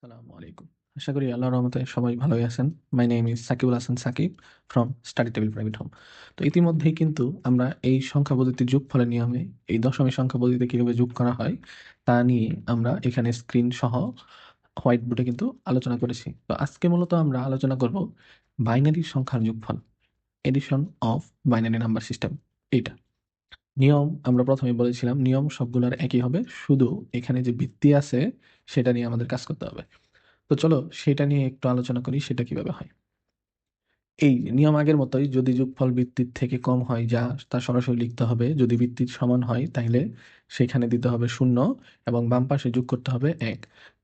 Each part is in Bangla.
আসসালামু আলাইকুম। আশা করি আল্লাহর রহমতে সবাই ভালোই আছেন। My name is Sakibul Hasan Sakib from study table private home. তো ইতিমধ্যেই কিন্তু আমরা এই সংখ্যা পদ্ধতির যোগফলের নিয়মে এই দশমিক সংখ্যা পদ্ধতিতে কিভাবে যোগ করা হয় তা নিয়ে আমরা এখানে স্ক্রিন সহ হোয়াইট বোর্ডে কিন্তু আলোচনা করেছি। তো আজকে মূলত আমরা আলোচনা করব বাইনারি সংখ্যার যোগফল, edition of binary number system. এইটা নিয়ম আমরা প্রথমেই বলেছিলাম, নিয়ম সবগুলোর একই হবে, শুধু এখানে যে ভিত্তি আছে সেটা নিয়ে আমাদের কাজ করতে হবে। তো চলো সেটা নিয়ে একটু আলোচনা করি, সেটা কিভাবে হয়। এই নিয়ম আগের মতোই, যদি যোগফল ভিত্তির থেকে কম হয় যা তা সরাসরি লিখতে হবে, যদি ভিত্তির সমান হয় তাহলে সেখানে দিতে হবে শূন্য এবং বাম পাশে যোগ করতে হবে এক।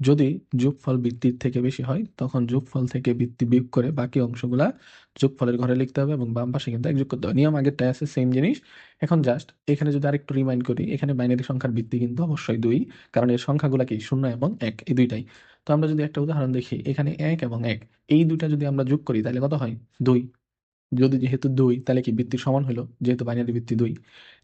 যদি যোগফল ভিত্তির থেকে বেশি হয় তখন যোগফল থেকে ভিত্তি বিয়োগ করে বাকি অংশগুলা যোগফলের ঘরে লিখতে হবে এবং বাম পাশে কিন্তু এক যোগ করতে হবে। নিয়ম আগেরটাই আছে, সেম জিনিস। এখন জাস্ট এখানে যদি আরেকটু রিমাইন্ড করি, এখানে বাইনারি সংখ্যার ভিত্তি কিন্তু অবশ্যই দুই, কারণ এর সংখ্যাগুলা কি শূন্য এবং এক, এই দুইটাই। তো আমরা যদি একটা উদাহরণ দেখি, এখানে এক এবং এক এই দুইটা যদি আমরা যোগ করি তাহলে কত হয়? দুই। যদি যেহেতু দুই তাহলে কি ভিত্তির সমান হলো, যেহেতু বাইনারি ভিত্তি দুই।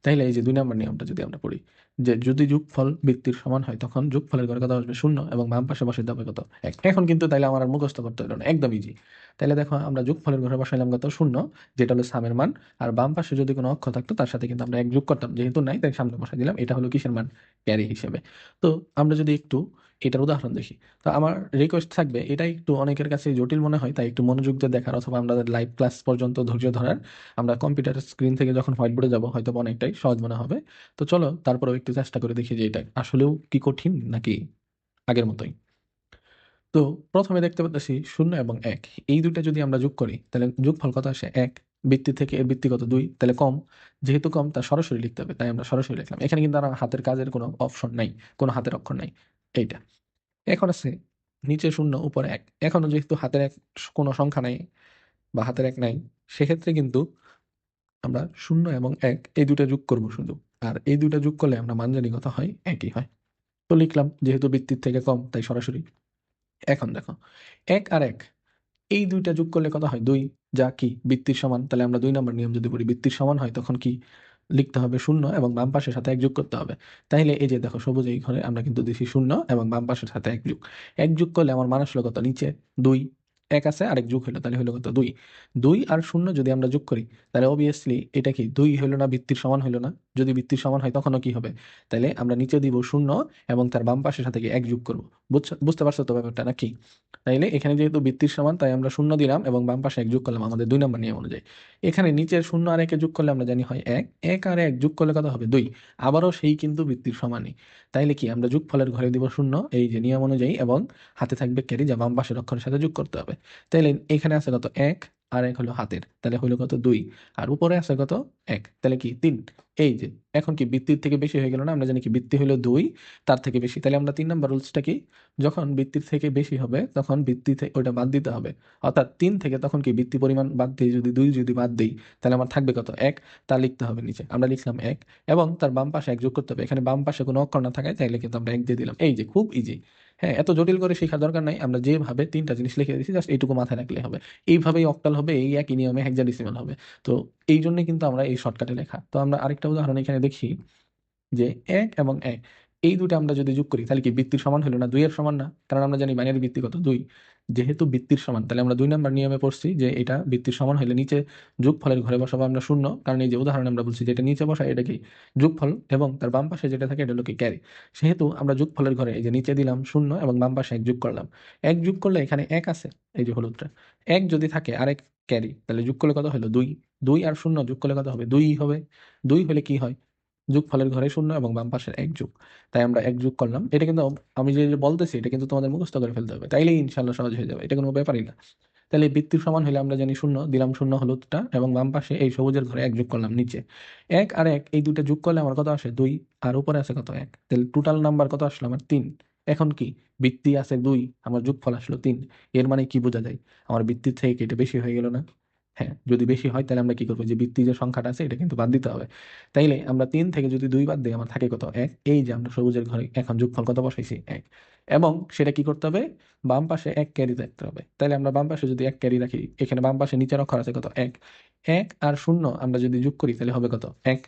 তাইলে এই যে ২ নাম্বার নিয়মটা যদি আমরা পড়ি, যে যদি যোগফল ভিত্তির সমান হয় তখন যোগফলের ঘরে কত আসবে? শূন্য এবং বাম পাশে বসাইতে হবে কত? এক। এখন কিন্তু তাইলে আমার আর মুখস্থ করতে হলো না, একদম ইজি। তাইলে দেখো আমরা যোগফলের ঘরে বসাইলাম কত? শূন্য, যেটা হলো সামের মান। আর বাম পাশে যদি কোনো অক্ষর থাকতো তার সাথে কিন্তু আমরা এক যোগ করতাম, যেহেতু নাই তাই সামনে বসাই দিলাম। এটা হলো কিসের মান? ক্যারি হিসেবে। তো আমরা যদি একটু এটার উদাহরণ দেখি, তো আমার রিকোয়েস্ট থাকবে, এটা একটু অনেকের কাছে জটিল মনে হয় তাই একটু মনোযোগ দিয়ে দেখার, অথবা আমাদের লাইভ ক্লাস পর্যন্ত ধৈর্য ধরার। আমরা কম্পিউটার স্ক্রিন থেকে যখন হোয়াইট বোর্ডে যাবো হয়তো অনেকটাই সহজ মনে হবে। তো চলো তারপরেও একটু চেষ্টা করে দেখি যে এটা আসলেও কি কঠিন নাকি আগের মতোই। তো প্রথমে দেখতে পাচ্ছি শূন্য এবং এক, এই দুইটা যদি আমরা যোগ করি তাহলে যোগফল কত আসে? এক। বৃত্তি থেকে এর বৃত্তি কত? দুই, তাহলে কম। যেহেতু কম তা সরাসরি লিখতে হবে, তাই আমরা সরাসরি লিখলাম। এখানে কিন্তু আর হাতের কাজের কোনো অপশন নাই, কোনো হাতের অক্ষর নাই। এইটা এখন আছে নিচে শূন্য উপরে এক, এখনো যেহেতু হাতের এক কোনো সংখ্যা নাই বা হাতের এক নাই, সেক্ষেত্রে কিন্তু আমরা শূন্য এবং এক এই দুইটা যোগ করব শুধু। আর এই দুইটা যোগ করলে আমরা মান জানি কত হয়? একই হয়। তো লিখলাম, যেহেতু বৃত্তির থেকে কম তাই সরাসরি। এখন দেখো, এক আর এক এই দুইটা যোগ করলে কত হয়? দুই, যা কি বৃত্তির সমান। তাহলে আমরা ২ নম্বর নিয়ম যদি পড়ি, বৃত্তির সমান হয় তখন কি লিখতে হবে? শূন্য এবং বাম পাশের সাথে এক যোগ করতে হবে। তাইলে এই যে দেখো সবুজ এই ঘরে আমরা কিন্তু দিছি শূন্য এবং বাম পাশের সাথে এক যোগ। এক যোগ করলে আমার মান আসলো কত? নিচে দুই। এক আছে আরেক যোগ হলো, তাহলে হলো কত? দুই। দুই আর শূন্য যদি আমরা যোগ করি তাহলে অবভিয়াসলি এটা কি দুই হলো না? বৃত্তির সমান হলো না? যদি বৃত্তির সমান হয় তখনও কি হবে? তাইলে আমরা নিচে দিব শূন্য এবং তার বাম পাশের সাথে কি এক যোগ করবো। বুঝতে পারছো তো ব্যাপারটা নাকি? তাইলে এখানে যেহেতু বৃত্তির সমান তাই আমরা শূন্য দিলাম এবং বাম পাশে এক যোগ করলাম আমাদের ২ নম্বর নিয়ম অনুযায়ী। এখানে নিচের শূন্য আর একে যোগ করলে আমরা জানি হয় এক। এক আর এক যোগ করলে কত হবে? দুই। আবারও সেই কিন্তু বৃত্তির সমানই। তাইলে কি আমরা যোগফলের ঘরে দিব শূন্য এই যে নিয়ম অনুযায়ী, এবং হাতে থাকবে ক্যারি, যা বাম পাশের অক্ষরের সাথে যোগ করতে হবে। তাইলে এখানে আছে কত? এক। আর এক হলো হাতের, তাহলে হলো কত? দুই। আর উপরে আছে কত? এক, তাহলে কি তিন। এই যে এখন কি বৃত্তির থেকে বেশি হয়ে গেল না? আমরা জানি কি বৃত্তি হলো দুই, তার থেকে বেশি। তাহলে আমরা ৩ নম্বর রুলসটা কি, যখন বৃত্তির থেকে বেশি হবে তখন বৃত্তি থেকে ওইটা বাদ দিতে হবে। অর্থাৎ ৩ থেকে তখন কি বৃত্তি পরিমাণ বাদ দিয়ে যদি ২ যদি বাদ দিই তাহলে আমার থাকবে কত? এক। তা লিখতে হবে নিচে, আমরা লিখলাম এক এবং তার বাম পাশে এক যোগ করতে হবে। এখানে বাম পাশে কোনো অক্ষর না থাকায় তাইলে কিন্তু আমরা এক দিয়ে দিলাম। এই যে খুব ইজি। হ্যাঁ, এত জটিল করে শেখার দরকার নাই, আমরা যেভাবে ৩টা জিনিস লিখে দিয়েছি জাস্ট এইটুকু মাথায় রাখলে হবে। এইভাবেই অক্টাল হবে, এই একই নিয়মে হেক্সাডেসিমাল হবে। তো এই জন্য কিন্তু আমরা এই শর্টকাটে লেখা। তো আমরা আরেকটা উদাহরণ এখানে দেখি, যে এক এবং এক এই দুটো আমরা যদি যোগ করি তাহলে কি বৃত্তির সমান হলো না? ২ এর সমান না? কারণ আমরা জানি বাইনারি বৃত্তি কত? ২। যেহেতু বৃত্তির সমান তাহলে আমরা ২ নাম্বার নিয়মে পড়ছি যে এটা বৃত্তির সমান হলে নিচে যোগফলের ঘরে বসাবো আমরা শূন্য, কারণ এই যে উদাহরণে আমরা বলছি যেটা নিচে বসাই এটা কি যোগফল এবং তার বাম পাশে যেটা থাকে এটা হলো কি ক্যারি। সেহেতু আমরা যোগফলের ঘরে এই যে নিচে দিলাম শূন্য এবং বাম পাশে এক যোগ করলাম। এক যোগ করলে এখানে এক আছে, এই যে হলুদটা। এক যদি থাকে আরেক ক্যারি, তাহলে যোগ করলে কত হলো? ২। ২ আর শূন্য যোগ করলে কত হবে? ২ হবে। ২ হলে কি হয়? যোগফলের ঘরে শূন্য এবং বাম পাশের এক যোগ। তাই আমরা এক যোগ করলাম। এটা কিন্তু আমি যে বলতেছি এটা কিন্তু তোমাদের মুখস্থ করে ফেলতে হবে, তাইলেই ইনশাল্লাহ সহজ হয়ে যাবে, এটা কোনো ব্যাপারই না। তাহলে বৃত্তির সমান হলে আমরা জানি শূন্য দিলাম, শূন্য হলুদটা এবং বাম পাশে এই সবুজের ঘরে এক যোগ করলাম নিচে। এক আর এক এই দুইটা যোগ করলে আমার কত আসে? ২। আর উপরে আছে কত? এক। তাহলে টোটাল নাম্বার কত আসলো আমার? ৩। এখন কি বৃত্তি আছে ২, আমার যোগফল আসলো ৩। এর মানে কি বোঝা যায়? আমার বৃত্তির থেকে এটা বেশি হয়ে গেল না? হ্যাঁ, যদি বেশি হয় তাহলে আমরা কি করবো? যে বৃত্তি যে সংখ্যাটা আছে এটা কিন্তু বাদ দিতে হবে। তাইলে আমরা ৩ থেকে যদি ২ বাদ দিই আমার থাকে কত? এক। এই যে আমরা সবুজের ঘরে এখন যোগফল কত বসাইছি? এক। এবং সেটা কি করতে হবে? বাম পাশে এক ক্যারি রাখতে হবে। তাইলে আমরা বাম পাশে যদি এক ক্যারি রাখি, এখানে বাম পাশে নিচের অক্ষর আছে কত? এক। এক আর শূন্য আমরা যদি যোগ করি তাহলে হবে কত? এক।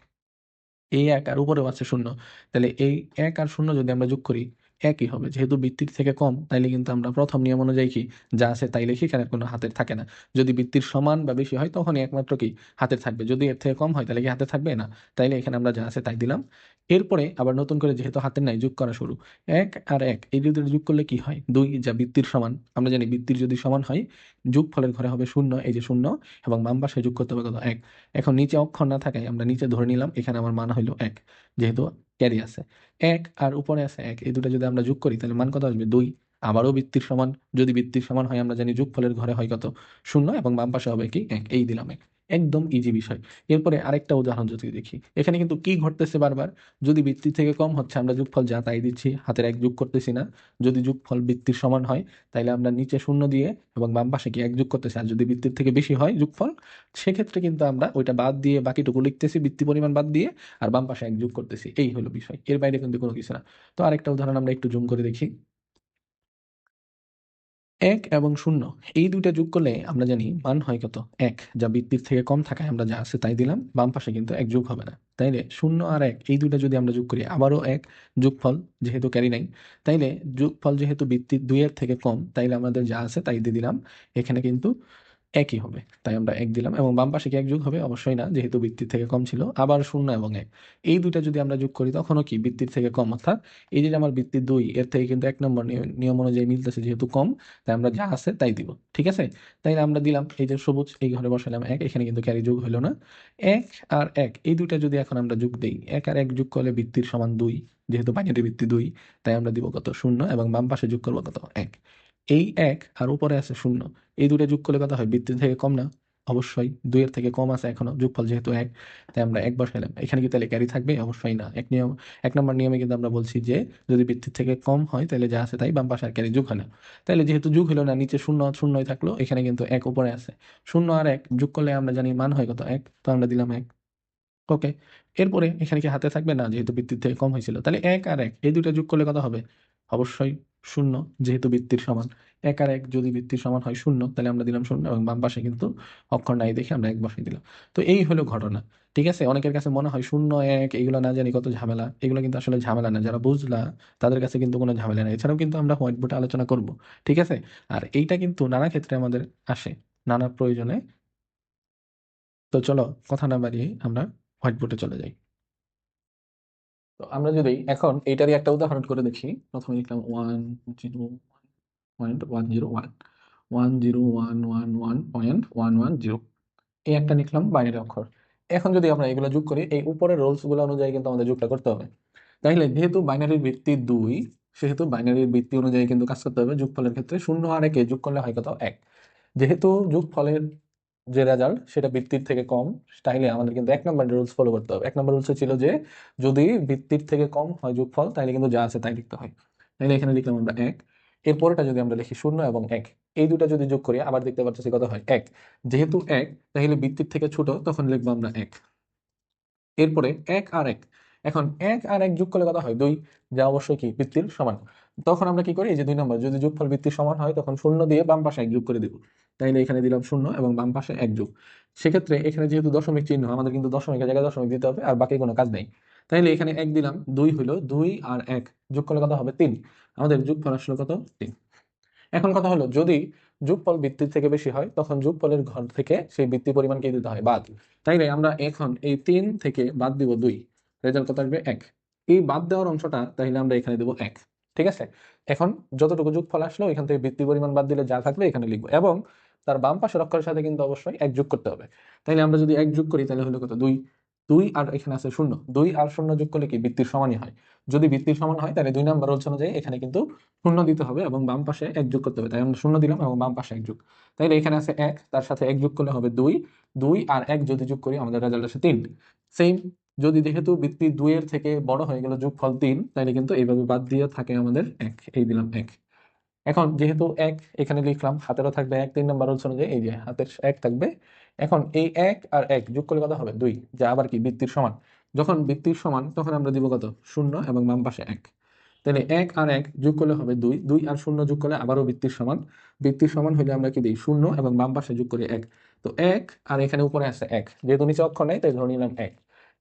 এই এক আর উপরেও আছে শূন্য। তাহলে এই এক আর শূন্য যদি আমরা যোগ করি একই হবে। যেহেতু বৃত্তির থেকে কম, তাইলে কিন্তু আমরা প্রথম নিয়ম অনুযায়ী কি যা আছে তাই লিখি, এখানে কোনো হাতের থাকে না। যদি বৃত্তির সমান বা বেশি হয় তখনই একমাত্র কি হাতের থাকবে, যদি এর থেকে কম হয় তাহলে কি হাতে থাকবে না। তাইলে এখানে আমরা যা আছে তাই দিলাম। এরপরে আবার নতুন করে যেহেতু হাতের নাই, যোগ করা শুরু। এক আর এক এই দুটো যোগ করলে কি হয়, দুই, যা বৃত্তির সমান। আমরা জানি বৃত্তির যদি সমান হয় যোগফলের ঘরে হবে শূন্য, এই যে শূন্য, এবং বাম পাশে যোগ করতে হবে কত, এক। এখন নিচে অক্ষর না থাকায় আমরা নিচে ধরে নিলাম এখানে আমার মান হইলো এক, যেহেতু ক্যারি আছে। এক আর উপরে আছে এক, এই দুটো যদি আমরা যোগ করি তাহলে মান কত আসবে, দুই। আবারও বৃত্তির সমান, যদি বৃত্তির সমান হয় আমরা জানি যোগফলের ঘরে হয় কত, শূন্য, এবং বাম পাশে হবে কি এক, এই দিলাম এক। একদম ইজি বিষয়। এরপরে আরেকটা উদাহরণ যদি দেখি, এখানে কিন্তু কি ঘটতেছে বারবার, যদি বৃত্তি থেকে কম হচ্ছে আমরা যোগফল যা তাই দিচ্ছি, হাতের এক যোগ করতেছি না। যদি যোগফল বৃত্তির সমান হয় তাইলে আমরা নিচে শূন্য দিয়ে এবং বাম পাশে কি এক যোগ করতেছি। আর যদি বৃত্তির থেকে বেশি হয় যোগফল, সেক্ষেত্রে কিন্তু আমরা ওইটা বাদ দিয়ে বাকিটুকু লিখতেছি বৃত্তি পরিমাণ বাদ দিয়ে, আর বাম পাশে এক যোগ করতেছি। এই হলো বিষয়, এর বাইরে কিন্তু কোনো কিছু না। তো আরেকটা উদাহরণ আমরা একটু জুম করে দেখি। এক এবং শূন্য এই দুইটা যোগ করলে আমরা জানি মান হয় কত, এক, যা বৃত্তির থেকে কম থাকায় আমরা যা আছে তাই দিলাম, বাম পাশে কিন্তু এক যোগ হবে না। তাইলে শূন্য আর এক এই দুইটা যদি আমরা যোগ করি, আবারও এক, যোগফল যেহেতু ক্যারি নাই, তাইলে যোগফল যেহেতু বৃত্তির দুইয়ের থেকে কম, তাইলে আমাদের যা আছে তাই দিয়ে দিলাম। এখানে কিন্তু একই হবে, তাই আমরা এক দিলাম। এবং বাম পাশে কি এক যোগ হবে, অবশ্যই না, যেহেতু বৃত্তির থেকে কম ছিল। আবার শূন্য এবং এক এই দুইটা যদি আমরা যোগ করি তখনও কি বৃত্তির থেকে কম, অর্থাৎ এই যে আমার বৃত্তি দুই, এর থেকে কিন্তু এক নম্বর নিয়ম অনুযায়ী মিলতেছে, যেহেতু কম তাই আমরা যা আছে তাই দিব। ঠিক আছে, তাই আমরা দিলাম এই যে সবুজ, এই ঘরে বসালাম এক, এখানে কিন্তু ক্যারি যোগ হলো না। এক আর এক এই দুইটা যদি এখন আমরা যোগ দিই, এক আর এক যোগ করলে বৃত্তির সমান দুই, যেহেতু বাইনারি বৃত্তি দুই, তাই আমরা দিব কত, শূন্য, এবং বাম পাশে যোগ করবো কত, এক। এই এক আর উপরে আছে শূন্য, এই দুটো যোগ করলে কত হয়, বৃত্তির থেকে কম না, অবশ্যই দুইয়ের থেকে কম আছে এখনো, যোগফল যেহেতু এক, তাই আমরা এক বসাইলাম। এখানে কি তাহলে ক্যারি থাকবে, অবশ্যই না। এক নিয়ম, এক নম্বর নিয়মে কিন্তু আমরা বলছি যে যদি বৃত্তির থেকে কম হয় তাহলে যা আছে তাই, বাম পাশে আর ক্যারি যোগ হয় না। তাহলে যেহেতু যোগ হলো না, নিচে শূন্য শূন্যই থাকলো, এখানে কিন্তু এক উপরে আছে। শূন্য আর এক যোগ করলে আমরা জানি মান হয় কত, এক, তো আমরা দিলাম এক। ওকে, এরপরে এখানে কি হাতে থাকবে না, যেহেতু বৃত্তির থেকে কম হয়েছিল। তাহলে এক আর এক এই দুটো যোগ করলে কত হবে, অবশ্যই শূন্য, যেহেতু বৃত্তির সমান। এক আর এক যদি বৃত্তির সমান হয় শূন্য, তাহলে আমরা দিলাম শূন্য, এবং বাম পাশে কিন্তু অক্ষর নাই দেখে আমরা এক বসাই দিলাম। তো এই হলো ঘটনা। ঠিক আছে, অনেকের কাছে মনে হয় শূন্য এক এগুলো না জানি কত ঝামেলা, এগুলো কিন্তু আসলে ঝামেলা না, যারা বুঝলা তাদের কাছে কিন্তু কোনো ঝামেলা নেই। এছাড়াও কিন্তু আমরা হোয়াইট বোর্ডে আলোচনা করব। ঠিক আছে, আর এইটা কিন্তু নানা ক্ষেত্রে আমাদের আসে, নানা প্রয়োজনে। তো চলো কথা না বাড়িয়ে আমরা হোয়াইট বোর্ডে চলে যাই। তো আমরা যদি এখন এইটারই একটা উদাহরণ করে দেখি, প্রথমে লিখলাম 101.101, 10111.110, এই একটা লিখলাম বাইনারি অক্ষর। এখন যদি আমরা এগুলো যোগ করি, এই উপরের রোলস গুলো অনুযায়ী কিন্তু আমাদের যোগটা করতে হবে। তাইলে যেহেতু বাইনারির ভিত্তি দুই, সেহেতু বাইনারির ভিত্তি অনুযায়ী কিন্তু কাজ করতে হবে। যোগফলের ক্ষেত্রে শূন্য আর একে যোগ করলে হয় কত, এক। যেহেতু যোগফলের যে রেজাল্ট সেটা বৃত্তির থেকে কম, তাইলে আমাদের কিন্তু এক নম্বর রুলস ফলো করতে হবে। এক নম্বর রুলস ছিল যে যদি বৃত্তির থেকে কম হয় যোগফল, তাইলে কিন্তু যা আছে তাই লিখতে হয়। তাইলে এখানে লিখলাম আমরা এক। এরপরটা যদি আমরা লিখি শূন্য এবং এক, এই দুটা যদি যোগ করি আবার দেখতে পাচ্ছি কত হয়, এক। যেহেতু এক, তাহলে বৃত্তির থেকে ছোট, তখন লিখবো আমরা এক। এরপরে এক আর এক, এখন এক আর এক যোগ করলে কত হয়, দুই, যা অবশ্যই কি বৃত্তির সমান। তখন আমরা কি করি, এই যে দুই নম্বর, যদি যোগফল বৃত্তির সমান হয় তখন শূন্য দিয়ে বাম পাশে এক যোগ করে দিব। তাইলে এখানে দিলাম শূন্য এবং বাম পাশে এক যোগ। সেক্ষেত্রে এখানে যেহেতু দশমিক চিহ্ন, আমাদের কিন্তু দশমিকের জায়গায় দশমিক দিতে হবে, আর বাকি কোনো কাজ নেই। তাইলে এখানে এক দিলাম, দুই হলো, দুই আর এক যোগ করলে কত হবে, তিন। আমাদের যোগফল আসলে কত, তিন। এখন কথা হলো, যদি যোগফল বৃত্তির থেকে বেশি হয় তখন যোগফলের ঘর থেকে সেই বৃত্তি পরিমাণকে দিতে হয় বাদ। তাইলে আমরা এখন এই তিন থেকে বাদ দিব দুই, রেজাল্ট কত আসবে, এক। এই বাদ দেওয়ার অংশটা তাইলে আমরা এখানে দেবো এক। ঠিক আছে, এখন যতটুকু যোগফল আসলো এখান থেকে বৃত্তি পরিমাণ বাদ দিলে যা থাকবে এখানে লিখবো, এবং তার বাম পাশের অক্ষরের সাথে কিন্তু অবশ্যই এক যোগ করতে হবে। তাইলে আমরা যদি এক যোগ করি তাহলে হলো কত, দুই। দুই আর এখানে আছে শূন্য, দুই আর শূন্য যোগ করলে কি বৃত্তির সমানই হয়। যদি বৃত্তির সমান হয় তাহলে দুই নাম্বার রুলস অনুযায়ী এখানে কিন্তু শূন্য দিতে হবে এবং বাম পাশে এক যোগ করতে হবে। তাই আমরা শূন্য দিলাম এবং বাম পাশে এক যোগ। তাইলে এখানে আছে এক, তার সাথে এক যোগ করলে হবে দুই। দুই আর এক যদি যোগ করি আমাদের রেজাল্ট আসে তিন। সেম, যদি যেহেতু বৃত্তি দুইয়ের থেকে বড় হয়ে গেল যোগফল তিন, তাইলে কিন্তু এইভাবে বাদ দিয়ে থাকে আমাদের এক, এই দিলাম এক। এখন যেহেতু এক এখানে লিখলাম, হাতেরও থাকবে এক, তিন নম্বর রুলস অনুযায়ী এই যে হাতের এক থাকবে। এখন এই এক আর এক যোগ করলে কত হবে, দুই, যা আবার কি বৃত্তির সমান। যখন বৃত্তির সমান তখন আমরা দিব কত, শূন্য, এবং বাম পাশে এক। তাহলে এক আর এক যোগ করলে হবে দুই, দুই আর শূন্য যোগ করলে আবারও বৃত্তির সমান। বৃত্তির সমান হলে আমরা কি দিই, শূন্য, এবং বাম পাশে যোগ করি এক। তো এক আর এখানে উপরে আছে এক, যেহেতু নিচে অক্ষর নেই তাই ধরে নিলাম এক।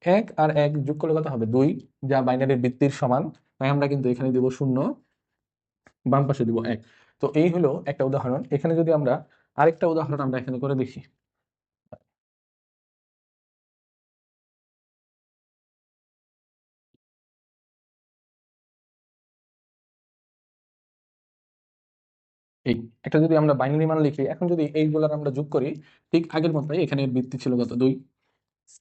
এক আর এক যোগ করলে কত হবে, দুই, যা বাইনারির বৃত্তির সমান। তাই আমরা কিন্তু এখানে দিব শূন্য, বাম পাশে দিব 1। তো এই হলো একটা উদাহরণ। এখানে যদি আমরা আরেকটা উদাহরণ আমরা এখানে করে দেখি। এই একটা যদি আমরা বাইনারি মান লিখি, এখন যদি এইগুলার আমরা যোগ করি, ঠিক আগের মতোই এখানে এর ভিত্তি ছিল কত, 2।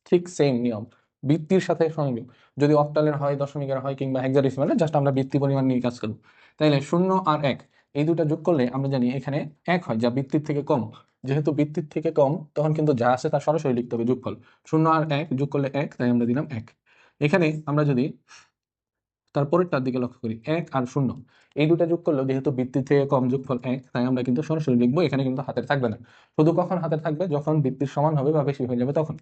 ঠিক সেম নিয়ম, বৃত্তির সাথে সংযোগ। যদি অক্টালের হয়, দশমিকের হয়, কিংবা হেক্সাডেসিমালের, জাস্ট আমরা বৃত্তি পরিমাণ নিয়ে কাজ করব। তাইলে 0 আর 1 এই দুটা যোগ করলে আমরা জানি এখানে 1 হয়, যা বৃত্তির থেকে কম। যেহেতু বৃত্তির থেকে কম, তখন কিন্তু যা আছে তা সরাসরি লিখতে হবে যোগফল। 0 আর 1 যোগ করলে 1, তাই আমরা দিলাম 1। এখানে আমরা যদি তারপরেরটার দিকে লক্ষ্য করি, 1 আর 0 এই দুটা যোগ করলেও যেহেতু বৃত্তির থেকে কম, যোগফল 1, তাই আমরা কিন্তু সরাসরি লিখবো। এখানে কিন্তু হাতের থাকবে না, শুধু কখন হাতের থাকবে, যখন বৃত্তির সমান হবে বা বেশি হয়ে যাবে তখন।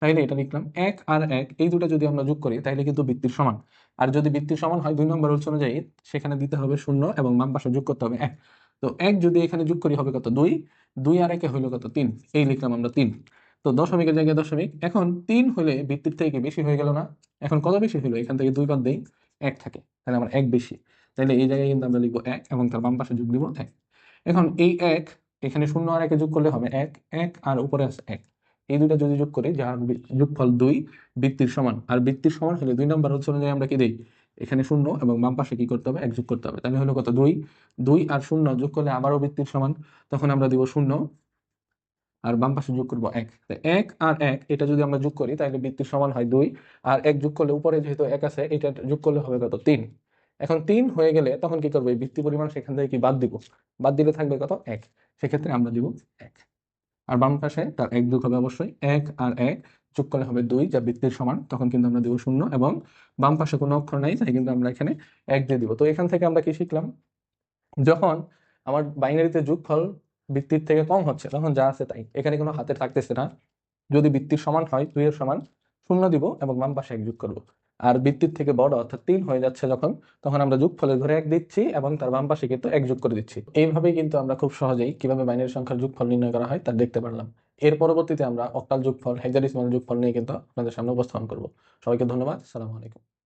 তাইলে এটা লিখলাম 1 আর 1 এই দুটা যদি আমরা যোগ করি তাইলে কিন্তু বৃত্তির সমান। আর যদি বৃত্তির সমান হয়, 2 নম্বর রুলস অনুযায়ী সেখানে দিতে হবে 0 এবং বাম পাশে যোগ করতে হবে 1। তো 1 যদি এখানে যোগ করি হবে কত, 2। 2 আর 1 হইলো কত, 3। এই লিখলাম আমরা 3। তো দশমিকের জায়গায় দশমিক। এখন 3 হলে বৃত্তির থেকে বেশি হয়ে গেল না? এখন কত বেশি হলো, এখান থেকে 2 বাদ দেই, 1 থাকে, তাহলে আমার 1 বেশি। তাহলে এই জায়গায় কিন্তু আমরা লিখবো 1 এবং তার বাম পাশে যোগ দিব 1। এখন এই 1 এখানে 0 আর 1 যোগ করলে হবে 1। 1 আর উপরে আছে 1, এই দুটা যদি যোগ করি, যার যোগফল 2, বৃত্তির সমান। আর বৃত্তির সমান হলে 2 নম্বর রুলস অনুযায়ী আমরা কি দেই, এখানে 0 এবং বাম পাশে কি করতে হবে, 1 যোগ করতে হবে। তাহলে হলো কত, 2। 2 আর 0 যোগ করলে আবারও বৃত্তির সমান, তখন আমরা দিব 0 আর বাম পাশে যোগ করবো 1। 1 আর 1 এটা যদি আমরা যোগ করি তাহলে বৃত্তির সমান হয় 2। আর 1 যোগ করলে উপরে যেহেতু 1 আছে, এটা যোগ করলে হবে কত, 3। এখন 3 হয়ে গেলে তখন কি করবো, এই বৃত্তি পরিমাণ সেখান থেকে কি বাদ দিব, বাদ দিলে থাকবে কত, 1। সেক্ষেত্রে আমরা দিব 1। আর বাম পাশে তার 1 যোগ হবে অবশ্যই, 1 আর 1 যোগ করলে হবে 2, যা বৃত্তির সমান, তখন কিন্তু আমরা দিব 0 এবং বাম পাশে কোনো অক্ষর নাই, তাই কিন্তু আমরা এখানে 1 দিয়ে দিব। তো এখান থেকে আমরা কি শিখলাম, যখন আমার বাইনারিতে যোগফল বৃত্তির থেকে কম হচ্ছে, তখন যা আছে তাই, এখানে কোনো হাতে থাকতেছে না। যদি বৃত্তির সমান হয়, 2 এর সমান, 0 দিব এবং বাম পাশে 1 যোগ করবো। আর বৃত্তির থেকে বড় অর্থাৎ 3 হয়ে যাচ্ছে যখন, তখন আমরা যোগফলের ঘরে 1 দিচ্ছি এবং তার বাম পাশে কিন্তু 1 যোগ করে দিচ্ছি। এইভাবেই কিন্তু আমরা খুব সহজেই কিভাবে বাইনারি সংখ্যার যোগফল নির্ণয় করা হয় তা দেখতে পারলাম। এর পরবর্তীতে আমরা অক্টাল যোগফল, হেক্সাডেসিমাল যোগফল নিয়ে কিন্তু আপনাদের সামনে উপস্থাপন করব। সবাইকে ধন্যবাদ। আসসালামু আলাইকুম।